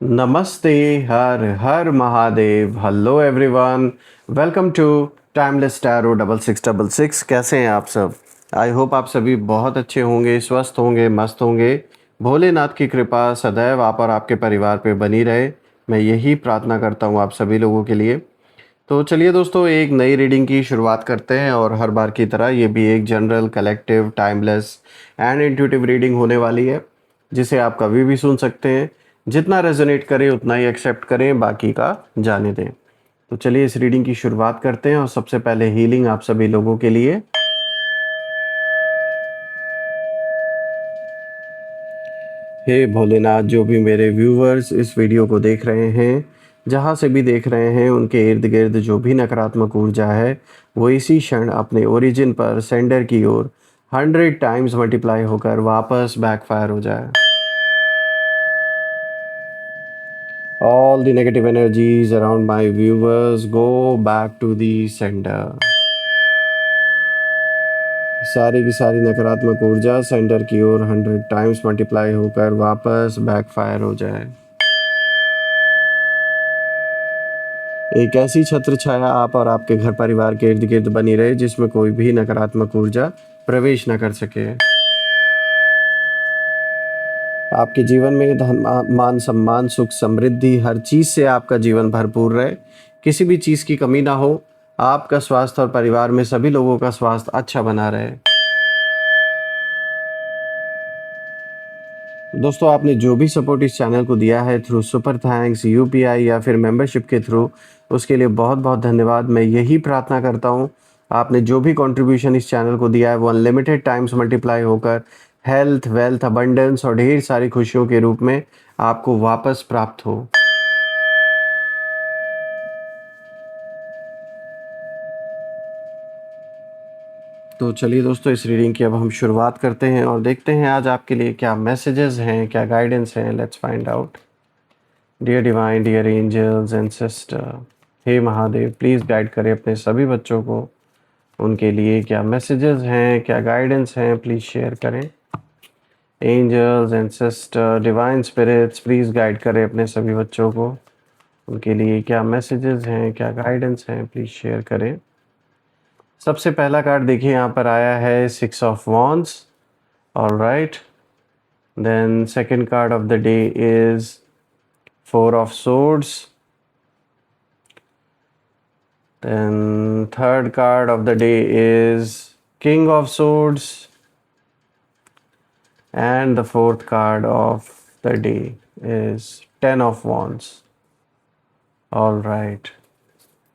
नमस्ते, हर हर Mahadev. Hello everyone, welcome to timeless tarot 6666। कैसे हैं आप सब? आई होप आप सभी बहुत अच्छे होंगे, स्वस्थ होंगे, मस्त होंगे। भोलेनाथ की कृपा सदैव आप और आपके परिवार पे बनी रहे, मैं यही प्रार्थना करता हूँ आप सभी लोगों के लिए। तो चलिए दोस्तों, एक नई रीडिंग की शुरुआत करते हैं और हर बार की तरह ये भी एक general, collective, timeless and intuitive reading होने वाली है, जिसे आप कभी भी सुन सकते हैं। जितना रेजोनेट करे उतना ही एक्सेप्ट करें, बाकी का जाने दें। तो चलिए इस रीडिंग की शुरुआत करते हैं और सबसे पहले हीलिंग आप सभी लोगों के लिए। हे भोलेनाथ, जो भी मेरे व्यूवर्स इस वीडियो को देख रहे हैं, जहाँ से भी देख रहे हैं, उनके इर्द गिर्द जो भी नकारात्मक ऊर्जा है वो इसी क्षण अपने ओरिजिन पर सेंडर की ओर 100 टाइम्स मल्टीप्लाई होकर वापस बैकफायर हो जाए। All the negative energies around my viewers go back to the sender. सारी की सारी नकारात्मक ऊर्जा सेंटर की ओर 100 टाइम्स मल्टीप्लाई होकर वापस बैकफायर हो जाए। एक ऐसी छत्र छाया आप और आपके घर परिवार के इर्द गिर्द बनी रहे जिसमें कोई भी नकारात्मक ऊर्जा प्रवेश न कर सके। आपके जीवन में धन, मान सम्मान, सुख समृद्धि, हर चीज से आपका जीवन भरपूर रहे, किसी भी चीज की कमी ना हो। आपका स्वास्थ्य और परिवार में सभी लोगों का स्वास्थ्य अच्छा बना रहे। दोस्तों, आपने जो भी सपोर्ट इस चैनल को दिया है थ्रू सुपर थैंक्स, यूपीआई या फिर मेंबरशिप के थ्रू, उसके लिए बहुत बहुत धन्यवाद। मैं यही प्रार्थना करता हूँ आपने जो भी कंट्रीब्यूशन इस चैनल को दिया है वो अनलिमिटेड टाइम्स मल्टीप्लाई होकर हेल्थ, वेल्थ, अबंडेंस और ढेर सारी खुशियों के रूप में आपको वापस प्राप्त हो। तो चलिए दोस्तों, इस रीडिंग की अब हम शुरुआत करते हैं और देखते हैं आज आपके लिए क्या मैसेजेस हैं, क्या गाइडेंस हैं। Let's find out. Dear divine, dear angels and sister, हे महादेव, प्लीज़ गाइड करें अपने सभी बच्चों को। उनके लिए क्या मैसेजेस हैं, क्या गाइडेंस हैं, प्लीज़ शेयर करें। Angels and sister, divine spirits, please guide करें अपने सभी बच्चों को। उनके लिए क्या मैसेजेस हैं, क्या गाइडेंस हैं, प्लीज़ शेयर करें। सबसे पहला कार्ड देखिए, यहाँ पर आया है 6 of wands. All right, then second card of the day is 4 of swords. Then third card of the day is King of Swords, and the fourth card of the day is 10 of Wands. All right.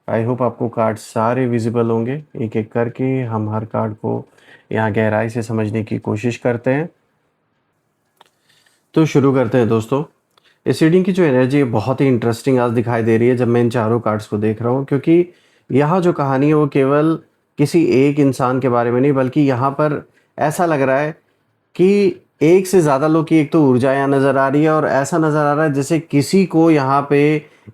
I hope आपको card सारे visible होंगे। एक एक करके हम हर card को यहाँ गहराई से समझने की कोशिश करते हैं। तो शुरू करते हैं दोस्तों। इस रीडिंग की जो एनर्जी है बहुत ही इंटरेस्टिंग आज दिखाई दे रही है जब मैं इन चारों कार्ड्स को देख रहा हूँ, क्योंकि यहाँ जो कहानी है वो केवल किसी एक इंसान के बारे में नहीं, बल्कि यहाँ पर ऐसा लग रहा है कि एक से ज़्यादा लोग की एक तो ऊर्जा यहाँ नज़र आ रही है, और ऐसा नज़र आ रहा है जैसे किसी को यहाँ पे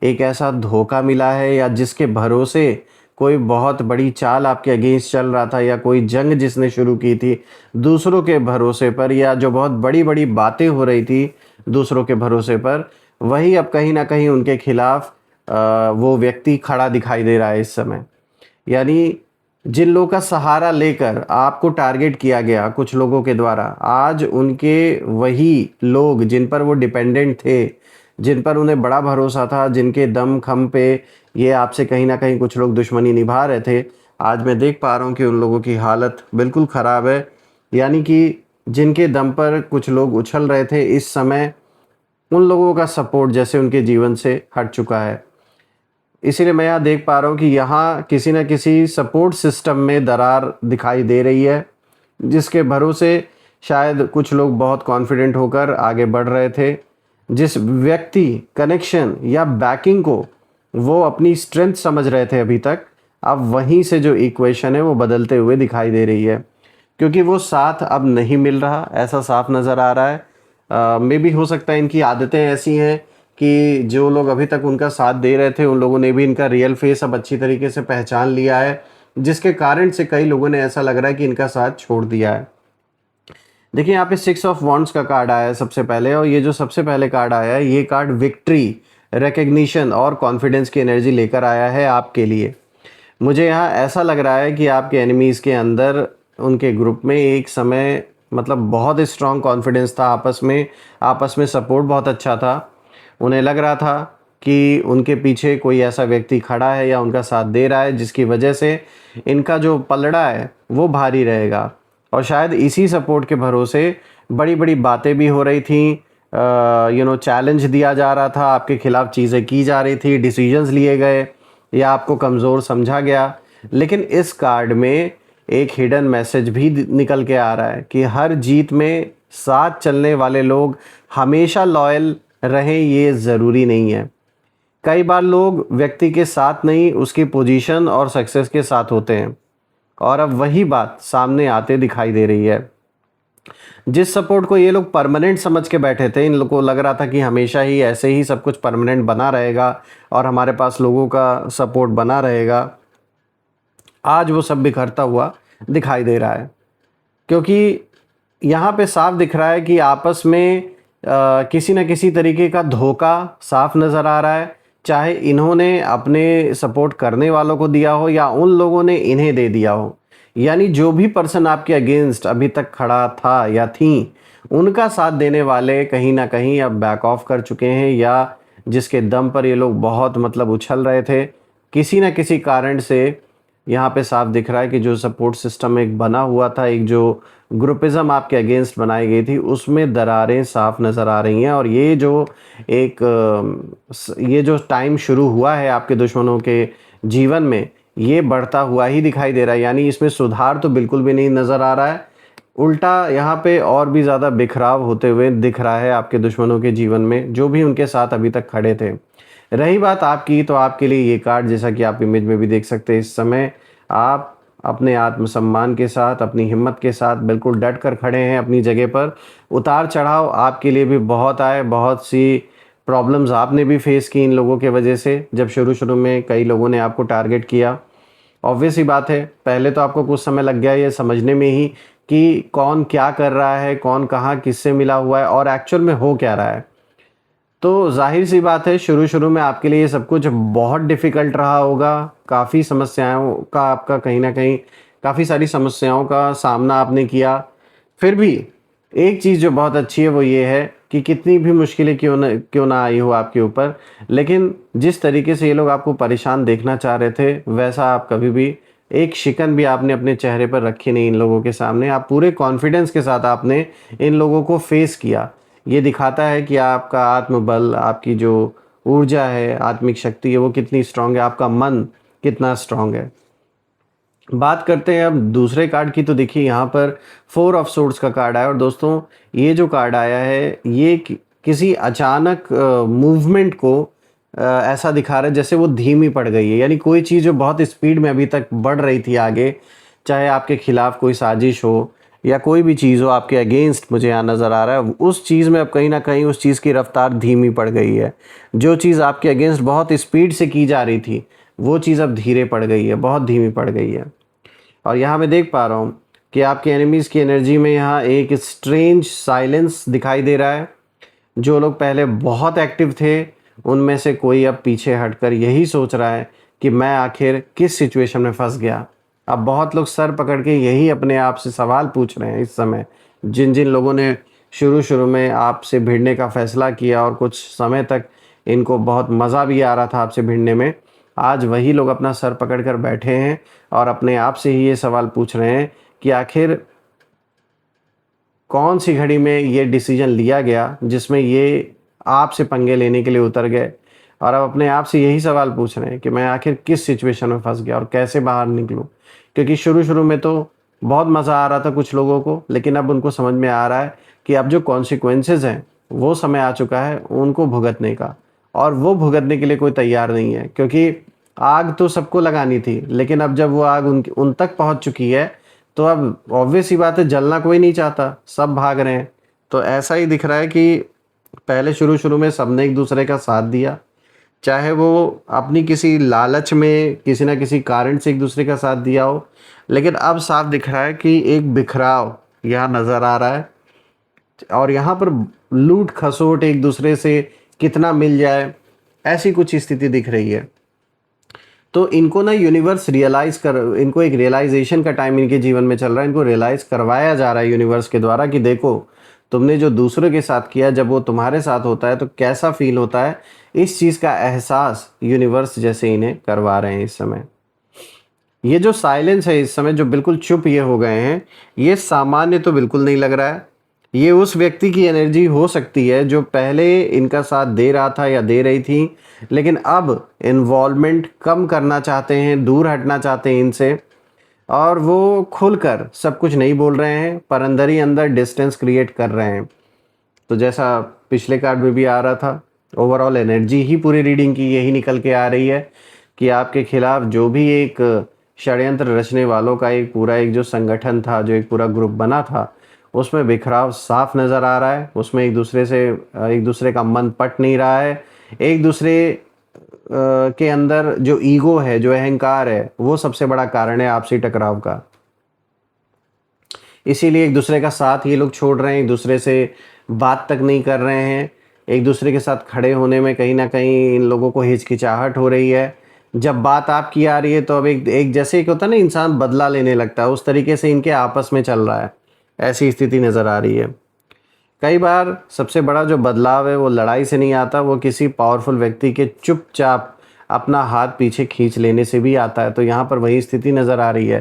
एक ऐसा धोखा मिला है, या जिसके भरोसे कोई बहुत बड़ी चाल आपके अगेंस्ट चल रहा था, या कोई जंग जिसने शुरू की थी दूसरों के भरोसे पर, या जो बहुत बड़ी बड़ी बातें हो रही थी दूसरों के भरोसे पर, वही अब कहीं ना कहीं उनके खिलाफ वो व्यक्ति खड़ा दिखाई दे रहा है इस समय। यानी जिन लोगों का सहारा लेकर आपको टारगेट किया गया कुछ लोगों के द्वारा, आज उनके वही लोग जिन पर वो डिपेंडेंट थे, जिन पर उन्हें बड़ा भरोसा था, जिनके दम खम पे ये आपसे कहीं ना कहीं कुछ लोग दुश्मनी निभा रहे थे, आज मैं देख पा रहा हूँ कि उन लोगों की हालत बिल्कुल ख़राब है। यानी कि जिनके दम पर कुछ लोग उछल रहे थे, इस समय उन लोगों का सपोर्ट जैसे उनके जीवन से हट चुका है। इसीलिए मैं यहाँ देख पा रहा हूँ कि यहाँ किसी न किसी सपोर्ट सिस्टम में दरार दिखाई दे रही है, जिसके भरोसे शायद कुछ लोग बहुत कॉन्फिडेंट होकर आगे बढ़ रहे थे। जिस व्यक्ति कनेक्शन या बैकिंग को वो अपनी स्ट्रेंथ समझ रहे थे अभी तक, अब वहीं से जो इक्वेशन है वो बदलते हुए दिखाई दे रही है, क्योंकि वो साथ अब नहीं मिल रहा, ऐसा साफ नज़र आ रहा है। मे भी हो सकता है इनकी आदतें ऐसी हैं कि जो लोग अभी तक उनका साथ दे रहे थे उन लोगों ने भी इनका रियल फेस अब अच्छी तरीके से पहचान लिया है, जिसके कारण से कई लोगों ने ऐसा लग रहा है कि इनका साथ छोड़ दिया है। देखिए यहाँ पे 6 ऑफ वॉन्ड्स का कार्ड आया है सबसे पहले, और ये जो सबसे पहले कार्ड आया है ये कार्ड विक्ट्री, रिकग्निशन और कॉन्फिडेंस की एनर्जी लेकर आया है आपके लिए। मुझे यहाँ ऐसा लग रहा है कि आपके एनिमीज़ के अंदर, उनके ग्रुप में एक समय मतलब बहुत स्ट्रॉन्ग कॉन्फिडेंस था आपस में सपोर्ट बहुत अच्छा था। उन्हें लग रहा था कि उनके पीछे कोई ऐसा व्यक्ति खड़ा है या उनका साथ दे रहा है जिसकी वजह से इनका जो पलड़ा है वो भारी रहेगा, और शायद इसी सपोर्ट के भरोसे बड़ी बड़ी बातें भी हो रही थी, चैलेंज दिया जा रहा था, आपके खिलाफ चीज़ें की जा रही थी, डिसीजंस लिए गए या आपको कमज़ोर समझा गया। लेकिन इस कार्ड में एक हिडन मैसेज भी निकल के आ रहा है कि हर जीत में साथ चलने वाले लोग हमेशा लॉयल रहें ये ज़रूरी नहीं है। कई बार लोग व्यक्ति के साथ नहीं, उसकी पोजीशन और सक्सेस के साथ होते हैं, और अब वही बात सामने आते दिखाई दे रही है। जिस सपोर्ट को ये लोग परमानेंट समझ के बैठे थे, इन लोगों को लग रहा था कि हमेशा ही ऐसे ही सब कुछ परमानेंट बना रहेगा और हमारे पास लोगों का सपोर्ट बना रहेगा, आज वो सब बिखरता हुआ दिखाई दे रहा है। क्योंकि यहाँ पे साफ दिख रहा है कि आपस में किसी न किसी तरीके का धोखा साफ नज़र आ रहा है, चाहे इन्होंने अपने सपोर्ट करने वालों को दिया हो या उन लोगों ने इन्हें दे दिया हो। यानी जो भी पर्सन आपके अगेंस्ट अभी तक खड़ा था या थी, उनका साथ देने वाले कहीं ना कहीं अब बैक ऑफ कर चुके हैं, या जिसके दम पर ये लोग बहुत मतलब उछल रहे थे, किसी न किसी कारण से यहाँ पे साफ दिख रहा है कि जो सपोर्ट सिस्टम एक बना हुआ था, एक जो ग्रुपिज़म आपके अगेंस्ट बनाई गई थी, उसमें दरारें साफ नज़र आ रही हैं। और ये जो टाइम शुरू हुआ है आपके दुश्मनों के जीवन में, ये बढ़ता हुआ ही दिखाई दे रहा है। यानी इसमें सुधार तो बिल्कुल भी नहीं नज़र आ रहा है, उल्टा यहाँ पे और भी ज़्यादा बिखराव होते हुए दिख रहा है आपके दुश्मनों के जीवन में, जो भी उनके साथ अभी तक खड़े थे। रही बात आपकी, तो आपके लिए ये कार्ड, जैसा कि आप इमेज में भी देख सकते हैं, इस समय आप अपने आत्मसम्मान के साथ, अपनी हिम्मत के साथ बिल्कुल डट कर खड़े हैं अपनी जगह पर। उतार चढ़ाव आपके लिए भी बहुत आए, बहुत सी प्रॉब्लम्स आपने भी फेस की इन लोगों के वजह से। जब शुरू में कई लोगों ने आपको टारगेट किया, ऑब्वियस ही बात है, पहले तो आपको कुछ समय लग गया ये समझने में ही कि कौन क्या कर रहा है, कौन कहाँ किससे मिला हुआ है और एक्चुअल में हो क्या रहा है। तो ज़ाहिर सी बात है, शुरू में आपके लिए ये सब कुछ बहुत डिफ़िकल्ट रहा होगा। काफ़ी समस्याओं का आपका कहीं न कहीं काफ़ी सारी समस्याओं का सामना आपने किया। फिर भी एक चीज़ जो बहुत अच्छी है वो ये है कि कितनी भी मुश्किलें क्यों ना आई हो आपके ऊपर, लेकिन जिस तरीके से ये लोग आपको परेशान देखना चाह रहे थे, वैसा आप कभी भी एक शिकन भी आपने अपने चेहरे पर रखी नहीं इन लोगों के सामने। आप पूरे कॉन्फिडेंस के साथ आपने इन लोगों को फेस किया। ये दिखाता है कि आपका आत्मबल, आपकी जो ऊर्जा है, आत्मिक शक्ति है, वो कितनी स्ट्रांग है, आपका मन कितना स्ट्रांग है। बात करते हैं अब दूसरे कार्ड की। तो देखिए यहाँ पर 4 ऑफ सोर्ड्स का कार्ड आया, और दोस्तों ये जो कार्ड आया है ये किसी अचानक मूवमेंट को ऐसा दिखा रहा है जैसे वो धीमी पड़ गई है। यानी कोई चीज़ जो बहुत स्पीड में अभी तक बढ़ रही थी आगे, चाहे आपके खिलाफ कोई साजिश हो या कोई भी चीज़ हो आपके अगेंस्ट, मुझे यहाँ नज़र आ रहा है उस चीज़ में अब कहीं ना कहीं उस चीज़ की रफ्तार धीमी पड़ गई है। जो चीज़ आपके अगेंस्ट बहुत स्पीड से की जा रही थी, वो चीज़ अब धीरे पड़ गई है, बहुत धीमी पड़ गई है। और यहाँ मैं देख पा रहा हूँ कि आपके एनिमीज़ की एनर्जी में यहाँ एक स्ट्रेंज साइलेंस दिखाई दे रहा है। जो लोग पहले बहुत एक्टिव थे, उनमें से कोई अब पीछे हटकर यही सोच रहा है कि मैं आखिर किस सिचुएशन में फंस गया। अब बहुत लोग सर पकड़ के यही अपने आप से सवाल पूछ रहे हैं इस समय। जिन जिन लोगों ने शुरू में आपसे भिड़ने का फ़ैसला किया और कुछ समय तक इनको बहुत मज़ा भी आ रहा था आपसे भिड़ने में, आज वही लोग अपना सर पकड़ कर बैठे हैं और अपने आप से ही ये सवाल पूछ रहे हैं कि आखिर कौन सी घड़ी में ये डिसीजन लिया गया जिसमें ये आपसे पंगे लेने के लिए उतर गए। और अब अपने आप से यही सवाल पूछ रहे हैं कि मैं आखिर किस सिचुएशन में फंस गया और कैसे बाहर निकलूं। क्योंकि शुरू में तो बहुत मज़ा आ रहा था कुछ लोगों को, लेकिन अब उनको समझ में आ रहा है कि अब जो कॉन्सिक्वेंसेस हैं वो समय आ चुका है उनको भुगतने का, और वो भुगतने के लिए कोई तैयार नहीं है। क्योंकि आग तो सबको लगानी थी, लेकिन अब जब वो आग उन तक पहुंच चुकी है, तो अब ऑब्वियस ही बात है, जलना कोई नहीं चाहता, सब भाग रहे हैं। तो ऐसा ही दिख रहा है कि पहले शुरू में सबने एक दूसरे का साथ दिया, चाहे वो अपनी किसी लालच में किसी ना किसी कारण से एक दूसरे का साथ दिया हो, लेकिन अब साफ दिख रहा है कि एक बिखराव यहाँ नज़र आ रहा है। और यहाँ पर लूट खसोट एक दूसरे से कितना मिल जाए, ऐसी कुछ स्थिति दिख रही है। तो इनको ना यूनिवर्स इनको एक रियलाइजेशन का टाइम इनके जीवन में चल रहा है, इनको रियलाइज़ करवाया जा रहा है यूनिवर्स के द्वारा कि देखो तुमने जो दूसरों के साथ किया, जब वो तुम्हारे साथ होता है तो कैसा फील होता है, इस चीज़ का एहसास यूनिवर्स जैसे इन्हें करवा रहे हैं इस समय। ये जो साइलेंस है इस समय, जो बिल्कुल चुप ये हो गए हैं, ये सामान्य तो बिल्कुल नहीं लग रहा है। ये उस व्यक्ति की एनर्जी हो सकती है जो पहले इनका साथ दे रहा था या दे रही थी, लेकिन अब इन्वॉल्वमेंट कम करना चाहते हैं, दूर हटना चाहते हैं इनसे, और वो खुलकर सब कुछ नहीं बोल रहे हैं, पर अंदर ही अंदर डिस्टेंस क्रिएट कर रहे हैं। तो जैसा पिछले कार्ड में भी आ रहा था, ओवरऑल एनर्जी ही पूरी रीडिंग की यही निकल के आ रही है कि आपके खिलाफ जो भी एक षड्यंत्र रचने वालों का एक जो संगठन था, जो एक पूरा ग्रुप बना था, उसमें बिखराव साफ नज़र आ रहा है। उसमें एक दूसरे का मन पट नहीं रहा है। एक दूसरे के अंदर जो ईगो है, जो अहंकार है, वो सबसे बड़ा कारण है आपसी टकराव का। इसीलिए एक दूसरे का साथ ये लोग छोड़ रहे हैं, एक दूसरे से बात तक नहीं कर रहे हैं, एक दूसरे के साथ खड़े होने में कहीं ना कहीं इन लोगों को हिचकिचाहट हो रही है। जब बात आपकी आ रही है तो अब एक जैसे एक होता है ना, इंसान बदला लेने लगता है, उस तरीके से इनके आपस में चल रहा है, ऐसी स्थिति नज़र आ रही है। कई बार सबसे बड़ा जो बदलाव है वो लड़ाई से नहीं आता, वो किसी पावरफुल व्यक्ति के चुपचाप अपना हाथ पीछे खींच लेने से भी आता है। तो यहाँ पर वही स्थिति नज़र आ रही है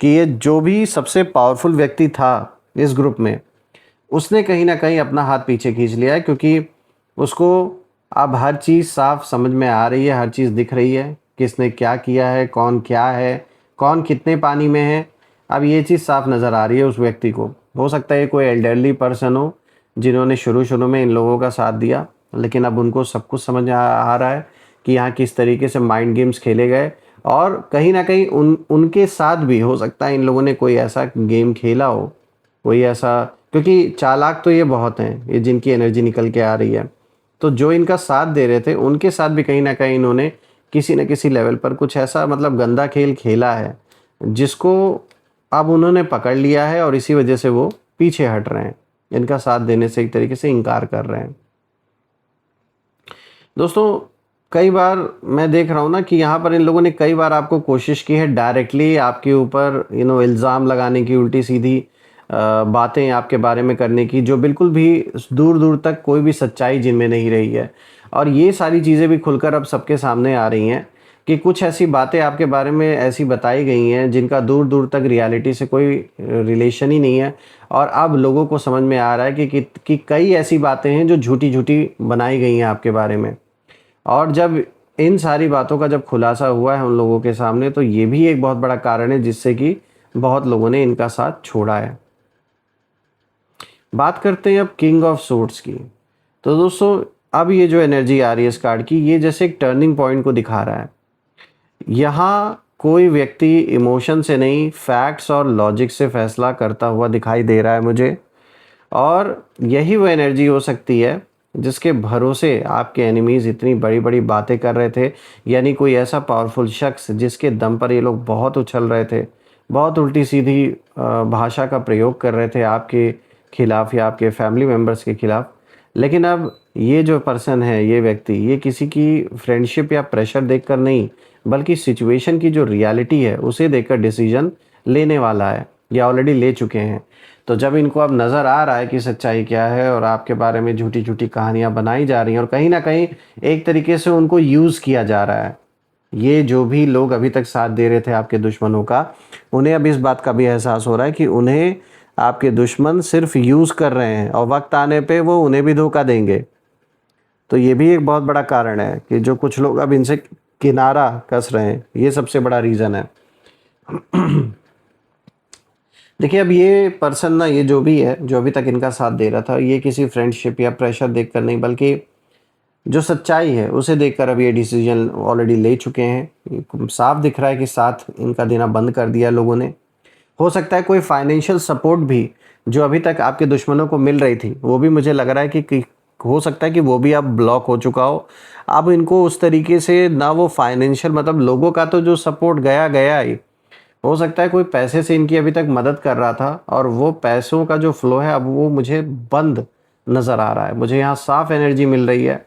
कि ये जो भी सबसे पावरफुल व्यक्ति था इस ग्रुप में, उसने कहीं ना कहीं अपना हाथ पीछे खींच लिया है, क्योंकि उसको अब हर चीज़ साफ समझ में आ रही है, हर चीज़ दिख रही है, किसने क्या किया है, कौन क्या है, कौन कितने पानी में है। अब ये चीज़ साफ नज़र आ रही है उस व्यक्ति को। हो सकता है कोई एल्डरली पर्सन हो जिन्होंने शुरू में इन लोगों का साथ दिया, लेकिन अब उनको सब कुछ समझ आ रहा है कि यहाँ किस तरीके से माइंड गेम्स खेले गए, और कहीं ना कहीं उनके साथ भी हो सकता है इन लोगों ने कोई ऐसा गेम खेला हो, कोई ऐसा, क्योंकि चालाक तो ये बहुत हैं, ये जिनकी एनर्जी निकल के आ रही है। तो जो इनका साथ दे रहे थे उनके साथ भी कहीं ना कहीं इन्होंने किसी न किसी लेवल पर कुछ ऐसा मतलब गंदा खेल खेला है, जिसको अब उन्होंने पकड़ लिया है, और इसी वजह से वो पीछे हट रहे हैं, इनका साथ देने से एक तरीके से इनकार कर रहे हैं। दोस्तों, कई बार मैं देख रहा हूँ ना कि यहाँ पर इन लोगों ने कई बार आपको कोशिश की है डायरेक्टली आपके ऊपर इल्ज़ाम लगाने की, उल्टी सीधी बातें आपके बारे में करने की, जो बिल्कुल भी दूर दूर तक कोई भी सच्चाई जिनमें नहीं रही है। और ये सारी चीज़ें भी खुलकर अब सबके सामने आ रही हैं कि कुछ ऐसी बातें आपके बारे में ऐसी बताई गई हैं जिनका दूर दूर तक रियलिटी से कोई रिलेशन ही नहीं है। और अब लोगों को समझ में आ रहा है कि कई ऐसी बातें हैं जो झूठी झूठी बनाई गई हैं आपके बारे में। और जब इन सारी बातों का जब खुलासा हुआ है उन लोगों के सामने, तो ये भी एक बहुत बड़ा कारण है जिससे कि बहुत लोगों ने इनका साथ छोड़ा है। बात करते हैं अब किंग ऑफ सोर्ड्स की। तो दोस्तों, अब ये जो एनर्जी आ रही है इस कार्ड की, ये जैसे एक टर्निंग पॉइंट को दिखा रहा है। यहाँ कोई व्यक्ति इमोशन से नहीं, फैक्ट्स और लॉजिक से फैसला करता हुआ दिखाई दे रहा है मुझे। और यही वो एनर्जी हो सकती है जिसके भरोसे आपके एनिमीज़ इतनी बड़ी बड़ी बातें कर रहे थे, यानी कोई ऐसा पावरफुल शख्स जिसके दम पर ये लोग बहुत उछल रहे थे, बहुत उल्टी सीधी भाषा का प्रयोग कर रहे थे आपके खिलाफ़ या आपके फैमिली मेम्बर्स के खिलाफ़। लेकिन अब ये जो पर्सन है, ये व्यक्ति, ये किसी की फ्रेंडशिप या प्रेशर देखकर नहीं, बल्कि सिचुएशन की जो रियलिटी है उसे देखकर डिसीजन लेने वाला है, या ऑलरेडी ले चुके हैं। तो जब इनको अब नज़र आ रहा है कि सच्चाई क्या है और आपके बारे में झूठी झूठी कहानियाँ बनाई जा रही हैं, और कहीं ना कहीं एक तरीके से उनको यूज़ किया जा रहा है, ये जो भी लोग अभी तक साथ दे रहे थे आपके दुश्मनों का, उन्हें अब इस बात का भी एहसास हो रहा है कि उन्हें आपके दुश्मन सिर्फ यूज़ कर रहे हैं, और वक्त आने पे वो उन्हें भी धोखा देंगे। तो ये भी एक बहुत बड़ा कारण है कि जो कुछ लोग अब इनसे किनारा कस रहे हैं, ये सबसे बड़ा रीज़न है। देखिए, अब ये पर्सन ना, ये जो भी है, जो अभी तक इनका साथ दे रहा था, ये किसी फ्रेंडशिप या प्रेशर देखकर नहीं, बल्कि जो सच्चाई है उसे देखकर अब ये डिसीजन ऑलरेडी ले चुके हैं। साफ दिख रहा है कि साथ इनका देना बंद कर दिया लोगों ने। हो सकता है कोई फाइनेंशियल सपोर्ट भी जो अभी तक आपके दुश्मनों को मिल रही थी, वो भी मुझे लग रहा है कि हो सकता है कि वो भी अब ब्लॉक हो चुका हो। अब इनको उस तरीके से ना वो फाइनेंशियल, मतलब लोगों का तो जो सपोर्ट गया गया ही, हो सकता है कोई पैसे से इनकी अभी तक मदद कर रहा था और वो पैसों का जो फ्लो है अब वो मुझे बंद नज़र आ रहा है। मुझे यहाँ साफ एनर्जी मिल रही है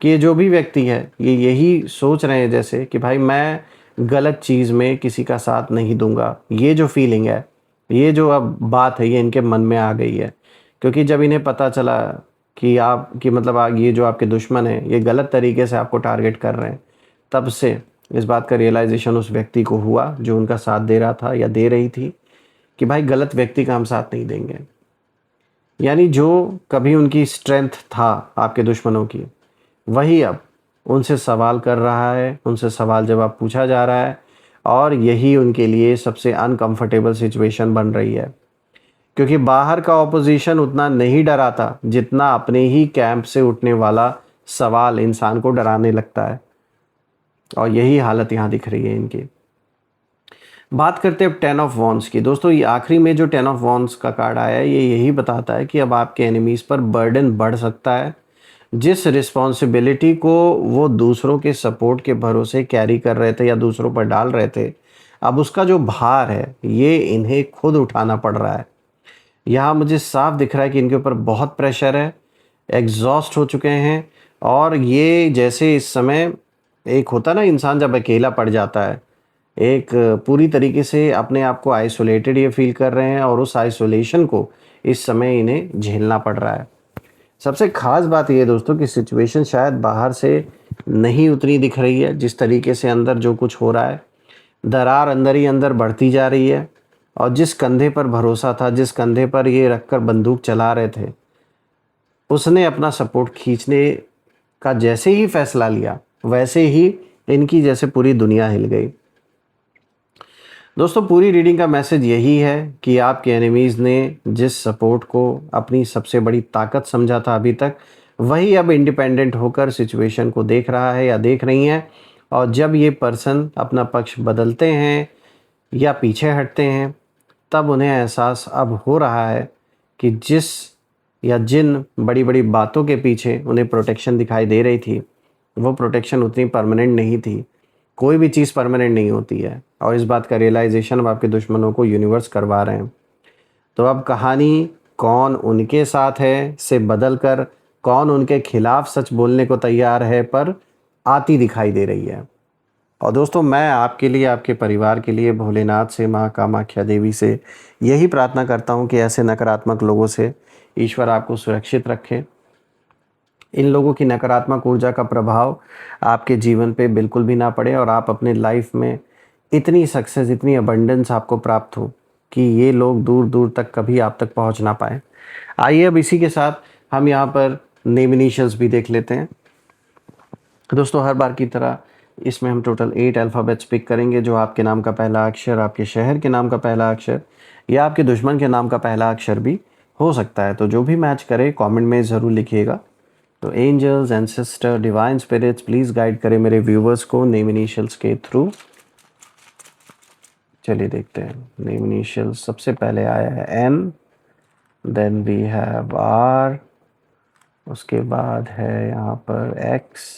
कि ये जो भी व्यक्ति है ये यही सोच रहे हैं जैसे कि भाई मैं गलत चीज़ में किसी का साथ नहीं दूंगा। ये जो फीलिंग है, ये जो अब बात है, ये इनके मन में आ गई है। क्योंकि जब इन्हें पता चला कि मतलब ये जो आपके दुश्मन हैं ये गलत तरीके से आपको टारगेट कर रहे हैं, तब से इस बात का रियलाइजेशन उस व्यक्ति को हुआ जो उनका साथ दे रहा था या दे रही थी कि भाई गलत व्यक्ति का हम साथ नहीं देंगे। यानी जो कभी उनकी स्ट्रेंथ था आपके दुश्मनों की, वही अब उनसे सवाल कर रहा है, उनसे सवाल जवाब पूछा जा रहा है और यही उनके लिए सबसे अनकंफर्टेबल सिचुएशन बन रही है। क्योंकि बाहर का ऑपोजिशन उतना नहीं डराता जितना अपने ही कैंप से उठने वाला सवाल इंसान को डराने लगता है, और यही हालत यहाँ दिख रही है इनकी। बात करते हैं अब 10 ऑफ वॉन्ड्स की। दोस्तों ये आखिरी में जो 10 ऑफ वॉन्ड्स का कार्ड आया है ये यही बताता है कि अब आपके एनिमीज़ पर बर्डन बढ़ सकता है। जिस रिस्पॉन्सिबिलिटी को वो दूसरों के सपोर्ट के भरोसे कैरी कर रहे थे या दूसरों पर डाल रहे थे, अब उसका जो भार है ये इन्हें खुद उठाना पड़ रहा है। यहाँ मुझे साफ दिख रहा है कि इनके ऊपर बहुत प्रेशर है, एग्जॉस्ट हो चुके हैं, और ये जैसे इस समय एक होता ना इंसान जब अकेला पड़ जाता है, एक पूरी तरीके से अपने आप को आइसोलेटेड ये फील कर रहे हैं और उस आइसोलेशन को इस समय इन्हें झेलना पड़ रहा है। सबसे ख़ास बात ये है दोस्तों कि सिचुएशन शायद बाहर से नहीं उतनी दिख रही है, जिस तरीके से अंदर जो कुछ हो रहा है, दरार अंदर ही अंदर बढ़ती जा रही है। और जिस कंधे पर भरोसा था, जिस कंधे पर ये रखकर बंदूक चला रहे थे, उसने अपना सपोर्ट खींचने का जैसे ही फैसला लिया, वैसे ही इनकी जैसे पूरी दुनिया हिल गई। दोस्तों पूरी रीडिंग का मैसेज यही है कि आपके एनिमीज़ ने जिस सपोर्ट को अपनी सबसे बड़ी ताकत समझा था अभी तक, वही अब इंडिपेंडेंट होकर सिचुएशन को देख रहा है या देख रही हैं। और जब ये पर्सन अपना पक्ष बदलते हैं या पीछे हटते हैं, तब उन्हें एहसास अब हो रहा है कि जिस या जिन बड़ी बड़ी बातों के पीछे उन्हें प्रोटेक्शन दिखाई दे रही थी, वो प्रोटेक्शन उतनी परमानेंट नहीं थी। कोई भी चीज़ परमानेंट नहीं होती है, और इस बात का रियलाइजेशन अब आपके दुश्मनों को यूनिवर्स करवा रहे हैं। तो अब कहानी कौन उनके साथ है से बदल कर कौन उनके खिलाफ सच बोलने को तैयार है पर आती दिखाई दे रही है। और दोस्तों मैं आपके लिए, आपके परिवार के लिए भोलेनाथ से, माँ कामाख्या देवी से यही प्रार्थना करता हूँ कि ऐसे नकारात्मक लोगों से ईश्वर आपको सुरक्षित रखे। इन लोगों की नकारात्मक ऊर्जा का प्रभाव आपके जीवन पे बिल्कुल भी ना पड़े और आप अपने लाइफ में इतनी सक्सेस, इतनी अबंडेंस आपको प्राप्त हो कि ये लोग दूर दूर तक कभी आप तक पहुंच ना पाए। आइए अब इसी के साथ हम यहाँ पर नेम इनिशियल्स भी देख लेते हैं। दोस्तों हर बार की तरह इसमें हम टोटल 8 अल्फ़ाबेट्स पिक करेंगे, जो आपके नाम का पहला अक्षर, आपके शहर के नाम का पहला अक्षर या आपके दुश्मन के नाम का पहला अक्षर भी हो सकता है। तो जो भी मैच करे कमेंट में ज़रूर लिखिएगा। तो angels, ancestor, divine spirits please guide करें मेरे व्यूवर्स को नेम इनिशियल्स के थ्रू। चलिए देखते हैं। नेम इनिशियल्स सबसे पहले आया है N, then we have R, उसके बाद है यहाँ पर एक्स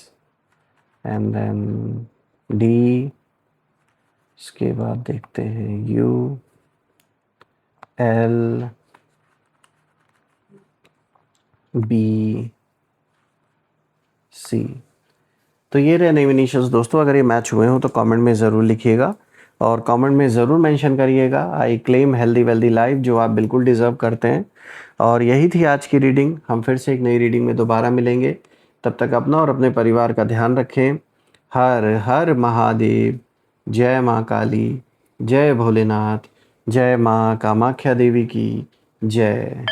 एंड देन डी, इसके बाद देखते हैं यू, एल, बी, सी। तो ये रहे नेम इनिशियल्स। दोस्तों अगर ये मैच हुए हो तो कमेंट में ज़रूर लिखिएगा और कमेंट में ज़रूर मेंशन करिएगा I claim healthy wealthy life, जो आप बिल्कुल डिज़र्व करते हैं। और यही थी आज की रीडिंग। हम फिर से एक नई रीडिंग में दोबारा मिलेंगे। तब तक अपना और अपने परिवार का ध्यान रखें। हर हर महादेव। जय माँ काली, जय भोलेनाथ, जय माँ कामाख्या देवी की जय।